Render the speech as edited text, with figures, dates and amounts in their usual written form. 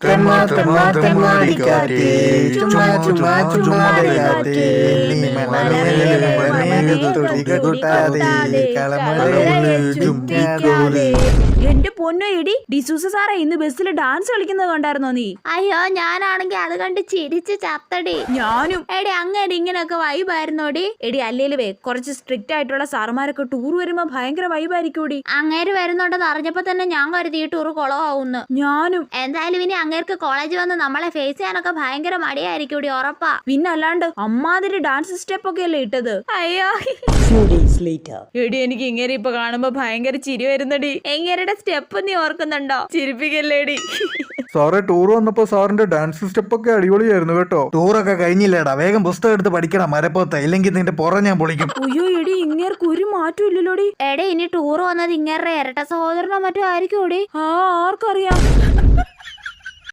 തെമ്മാടിക്കാറ്റ് ചുമ്മാ ചുമ്മാ ചുമ്മാടിക്കാറ്റ് നീ എന്റെ പൊന്നോ എടി ഡിസൂസ സാറേ ഇന്ന് ബസ്സിൽ ഡാൻസ് കളിക്കുന്നത് കണ്ടായിരുന്നോ നീ? അയ്യോ ഞാനാണെങ്കി അത് കണ്ട് ചിരിച്ച് ചത്തടി. ഞാനും. എടി അങ്ങനെ ഇങ്ങനെയൊക്കെ വൈബായിരുന്നോടി. എടി അല്ലേലുവേ കുറച്ച് സ്ട്രിക്റ്റ് ആയിട്ടുള്ള സാറുമാരൊക്കെ ടൂർ വരുമ്പോ ഭയങ്കര വൈബായിരിക്കൂടി. അങ്ങേര് വരുന്നുണ്ടെന്ന് അറിഞ്ഞപ്പോ തന്നെ ഞാൻ കരുതി ഈ ടൂർ കുളമാവുന്നു. ഞാനും. എന്തായാലും ഇനി അങ്ങേർക്ക് കോളേജ് വന്ന് നമ്മളെ ഫേസ് ചെയ്യാനൊക്കെ ഭയങ്കര മടിയായിരിക്കൂടി, ഉറപ്പാ. പിന്നല്ലാണ്ട് അമ്മാതിരി ഡാൻസ് സ്റ്റെപ്പ് ഒക്കെ അല്ലേ ഇട്ടത്. അയ്യോ എടി എനിക്ക് ഇങ്ങനെ ഇപ്പൊ കാണുമ്പോ ഭയങ്കര ചിരി വരുന്നടി. എങ്ങേരുടെ സ്റ്റെപ്പ് നീ ഓർക്കുന്നുണ്ടോ? ചിരിപ്പിക്കല്ലേടി. സാറേ ടൂർ വന്നപ്പോ സാറിന്റെ ഡാൻസ് സ്റ്റെപ്പ് ഒക്കെ അടിപൊളിയായിരുന്നു കേട്ടോ. ടൂറൊക്കെ കഴിഞ്ഞില്ലേടാ, വേഗം പുസ്തകം എടുത്ത് പഠിക്കണം മരപ്പോത്ത, ഇല്ലെങ്കിൽ നിന്റെ പുറം ഞാൻ പൊളിക്കും. അയ്യോ എടി ഇങ്ങേർക്ക് ഒരു മാറ്റം ഇല്ലല്ലോടി. എടേ ഇനി ടൂർ വന്നത് ഇങ്ങേരുടെ ഇരട്ട സഹോദരനോ മറ്റോ ആയിരിക്കും. ആർക്കറിയാം.